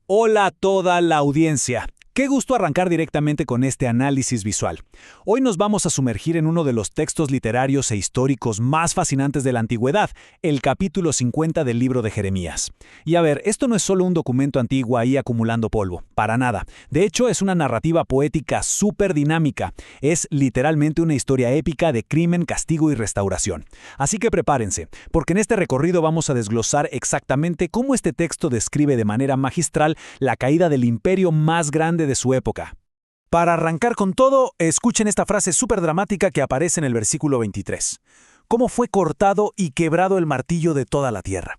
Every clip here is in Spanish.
Hola a toda la audiencia. Qué gusto arrancar directamente con este análisis visual. Hoy nos vamos a sumergir en uno de los textos literarios e históricos más fascinantes de la antigüedad, el capítulo 50 del libro de Jeremías. Y a ver, esto no es solo un documento antiguo ahí acumulando polvo, para nada. De hecho, es una narrativa poética súper dinámica. Es literalmente una historia épica de crimen, castigo y restauración. Así que prepárense, porque en este recorrido vamos a desglosar exactamente cómo este texto describe de manera magistral la caída del imperio más grande de su época. Para arrancar con todo, escuchen esta frase súper dramática que aparece en el versículo 23. ¿Cómo fue cortado y quebrado el martillo de toda la tierra?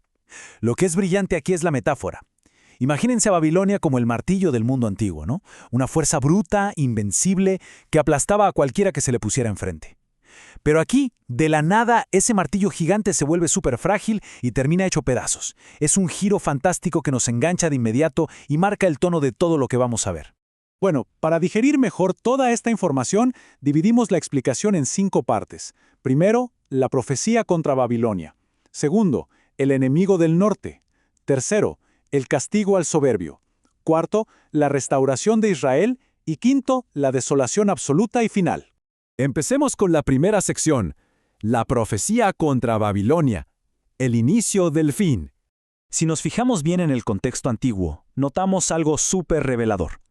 Lo que es brillante aquí es la metáfora. Imagínense a Babilonia como el martillo del mundo antiguo, ¿no? Una fuerza bruta, invencible, que aplastaba a cualquiera que se le pusiera enfrente. Pero aquí, de la nada, ese martillo gigante se vuelve súper frágil y termina hecho pedazos. Es un giro fantástico que nos engancha de inmediato y marca el tono de todo lo que vamos a ver. Bueno, para digerir mejor toda esta información, dividimos la explicación en 5 partes. Primero, la profecía contra Babilonia. Segundo, el enemigo del norte. Tercero, el castigo al soberbio. Cuarto, la restauración de Israel. Y quinto, la desolación absoluta y final. Empecemos con la primera sección, la profecía contra Babilonia, el inicio del fin. Si nos fijamos bien en el contexto antiguo, notamos algo súper revelador.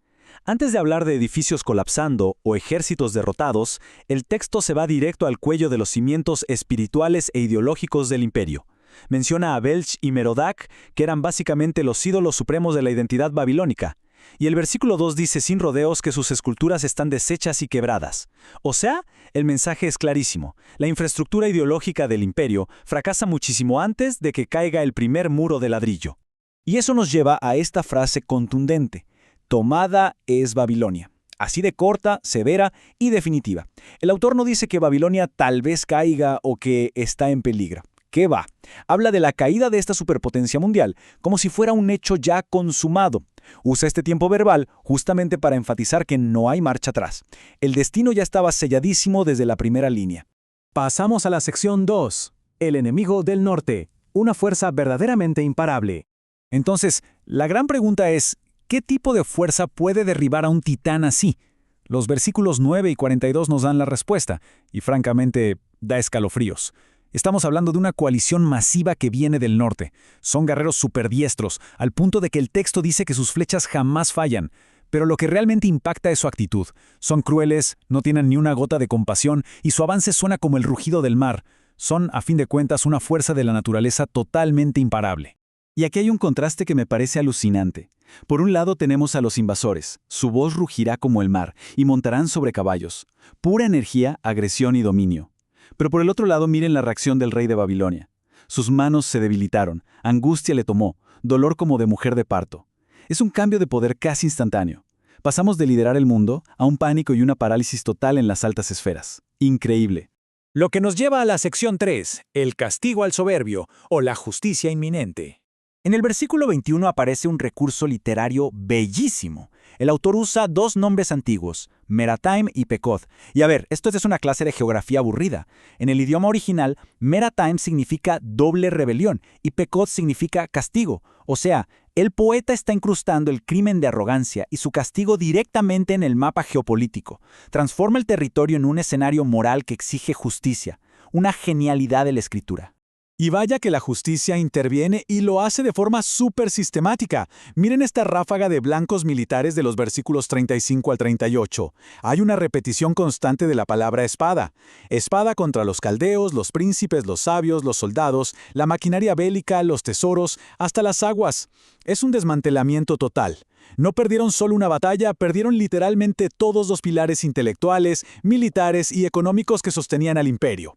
Antes de hablar de edificios colapsando o ejércitos derrotados, el texto se va directo al cuello de los cimientos espirituales e ideológicos del imperio. Menciona a Belch y Merodach, que eran básicamente los ídolos supremos de la identidad babilónica. Y el versículo 2 dice sin rodeos que sus esculturas están deshechas y quebradas. O sea, el mensaje es clarísimo. La infraestructura ideológica del imperio fracasa muchísimo antes de que caiga el primer muro de ladrillo. Y eso nos lleva a esta frase contundente. Tomada es Babilonia. Así de corta, severa y definitiva. El autor no dice que Babilonia tal vez caiga o que está en peligro. ¿Qué va? Habla de la caída de esta superpotencia mundial, como si fuera un hecho ya consumado. Usa este tiempo verbal justamente para enfatizar que no hay marcha atrás. El destino ya estaba selladísimo desde la primera línea. Pasamos a la sección 2. El enemigo del norte. Una fuerza verdaderamente imparable. Entonces, la gran pregunta es, ¿qué tipo de fuerza puede derribar a un titán así? Los versículos 9 y 42 nos dan la respuesta, y francamente, da escalofríos. Estamos hablando de una coalición masiva que viene del norte. Son guerreros superdiestros, al punto de que el texto dice que sus flechas jamás fallan. Pero lo que realmente impacta es su actitud. Son crueles, no tienen ni una gota de compasión, y su avance suena como el rugido del mar. Son, a fin de cuentas, una fuerza de la naturaleza totalmente imparable. Y aquí hay un contraste que me parece alucinante. Por un lado tenemos a los invasores. Su voz rugirá como el mar, y montarán sobre caballos. Pura energía, agresión y dominio. Pero por el otro lado miren la reacción del rey de Babilonia. Sus manos se debilitaron, angustia le tomó, dolor como de mujer de parto. Es un cambio de poder casi instantáneo. Pasamos de liderar el mundo a un pánico y una parálisis total en las altas esferas. Increíble. Lo que nos lleva a la sección 3, el castigo al soberbio o la justicia inminente. En el versículo 21 aparece un recurso literario bellísimo. El autor usa 2 nombres antiguos, Merataim y Pekod. Y a ver, esto es una clase de geografía aburrida. En el idioma original, Merataim significa doble rebelión y Pekod significa castigo. O sea, el poeta está incrustando el crimen de arrogancia y su castigo directamente en el mapa geopolítico. Transforma el territorio en un escenario moral que exige justicia. Una genialidad de la escritura. Y vaya que la justicia interviene y lo hace de forma súper sistemática. Miren esta ráfaga de blancos militares de los versículos 35 al 38. Hay una repetición constante de la palabra espada. Espada contra los caldeos, los príncipes, los sabios, los soldados, la maquinaria bélica, los tesoros, hasta las aguas. Es un desmantelamiento total. No perdieron solo una batalla, perdieron literalmente todos los pilares intelectuales, militares y económicos que sostenían al imperio.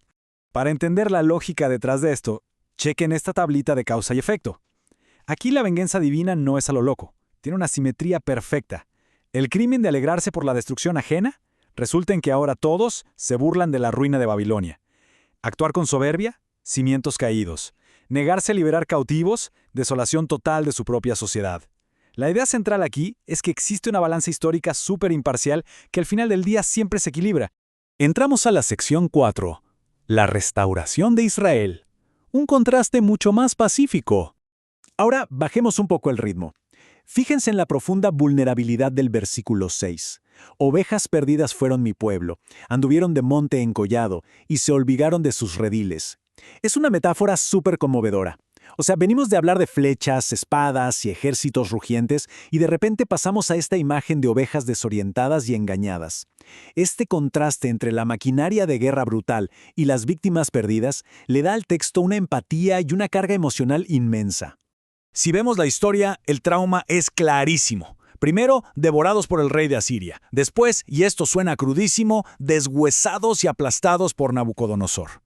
Para entender la lógica detrás de esto, chequen esta tablita de causa y efecto. Aquí la venganza divina no es a lo loco, tiene una simetría perfecta. El crimen de alegrarse por la destrucción ajena resulta en que ahora todos se burlan de la ruina de Babilonia. Actuar con soberbia, cimientos caídos. Negarse a liberar cautivos, desolación total de su propia sociedad. La idea central aquí es que existe una balanza histórica súper imparcial que al final del día siempre se equilibra. Entramos a la sección 4. La restauración de Israel. Un contraste mucho más pacífico. Ahora bajemos un poco el ritmo. Fíjense en la profunda vulnerabilidad del versículo 6. Ovejas perdidas fueron mi pueblo, anduvieron de monte en collado, y se olvidaron de sus rediles. Es una metáfora súper conmovedora. O sea, venimos de hablar de flechas, espadas y ejércitos rugientes, y de repente pasamos a esta imagen de ovejas desorientadas y engañadas. Este contraste entre la maquinaria de guerra brutal y las víctimas perdidas le da al texto una empatía y una carga emocional inmensa. Si vemos la historia, el trauma es clarísimo. Primero, devorados por el rey de Asiria. Después, y esto suena crudísimo, deshuesados y aplastados por Nabucodonosor.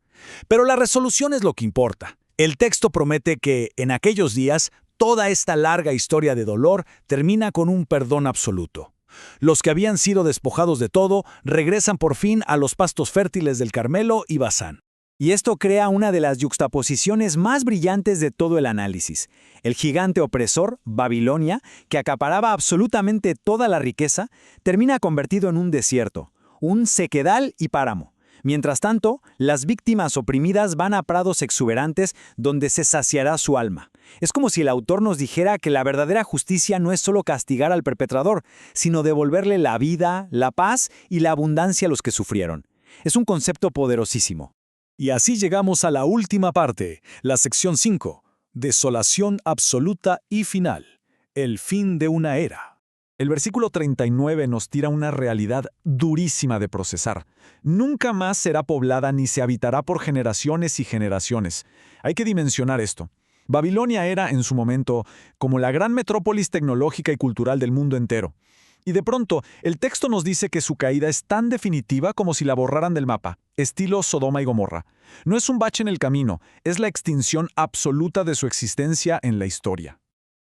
Pero la resolución es lo que importa. El texto promete que, en aquellos días, toda esta larga historia de dolor termina con un perdón absoluto. Los que habían sido despojados de todo regresan por fin a los pastos fértiles del Carmelo y Basán. Y esto crea una de las yuxtaposiciones más brillantes de todo el análisis. El gigante opresor, Babilonia, que acaparaba absolutamente toda la riqueza, termina convertido en un desierto, un sequedal y páramo. Mientras tanto, las víctimas oprimidas van a prados exuberantes donde se saciará su alma. Es como si el autor nos dijera que la verdadera justicia no es solo castigar al perpetrador, sino devolverle la vida, la paz y la abundancia a los que sufrieron. Es un concepto poderosísimo. Y así llegamos a la última parte, la sección 5, desolación absoluta y final, el fin de una era. El versículo 39 nos tira una realidad durísima de procesar. Nunca más será poblada ni se habitará por generaciones y generaciones. Hay que dimensionar esto. Babilonia era, en su momento, como la gran metrópolis tecnológica y cultural del mundo entero. Y de pronto, el texto nos dice que su caída es tan definitiva como si la borraran del mapa, estilo Sodoma y Gomorra. No es un bache en el camino, es la extinción absoluta de su existencia en la historia.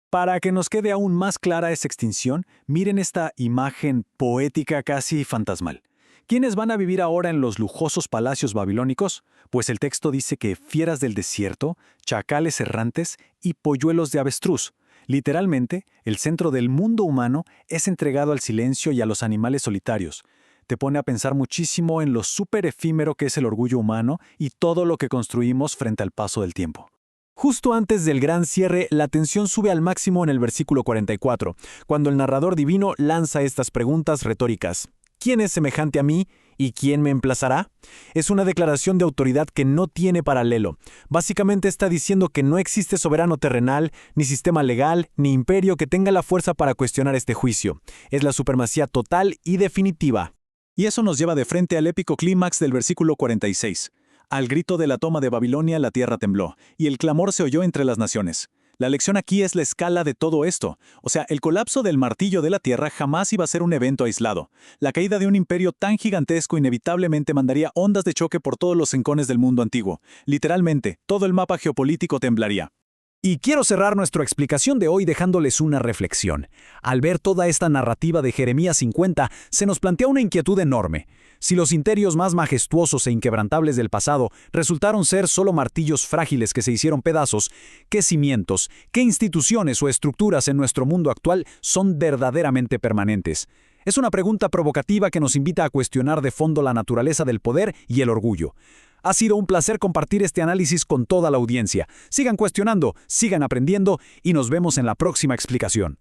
Para que nos quede aún más clara esa extinción, miren esta imagen poética casi fantasmal. ¿Quiénes van a vivir ahora en los lujosos palacios babilónicos? Pues el texto dice que fieras del desierto, chacales errantes y polluelos de avestruz. Literalmente, el centro del mundo humano es entregado al silencio y a los animales solitarios. Te pone a pensar muchísimo en lo súper efímero que es el orgullo humano y todo lo que construimos frente al paso del tiempo. Justo antes del gran cierre, la tensión sube al máximo en el versículo 44, cuando el narrador divino lanza estas preguntas retóricas. ¿Quién es semejante a mí y quién me emplazará? Es una declaración de autoridad que no tiene paralelo. Básicamente está diciendo que no existe soberano terrenal, ni sistema legal, ni imperio que tenga la fuerza para cuestionar este juicio. Es la supremacía total y definitiva. Y eso nos lleva de frente al épico clímax del versículo 46. Al grito de la toma de Babilonia la tierra tembló, y el clamor se oyó entre las naciones. La lección aquí es la escala de todo esto. O sea, el colapso del martillo de la tierra jamás iba a ser un evento aislado. La caída de un imperio tan gigantesco inevitablemente mandaría ondas de choque por todos los rincones del mundo antiguo. Literalmente, todo el mapa geopolítico temblaría. Y quiero cerrar nuestra explicación de hoy dejándoles una reflexión. Al ver toda esta narrativa de Jeremías 50, se nos plantea una inquietud enorme. Si los imperios más majestuosos e inquebrantables del pasado resultaron ser solo martillos frágiles que se hicieron pedazos, ¿qué cimientos, qué instituciones o estructuras en nuestro mundo actual son verdaderamente permanentes? Es una pregunta provocativa que nos invita a cuestionar de fondo la naturaleza del poder y el orgullo. Ha sido un placer compartir este análisis con toda la audiencia. Sigan cuestionando, sigan aprendiendo y nos vemos en la próxima explicación.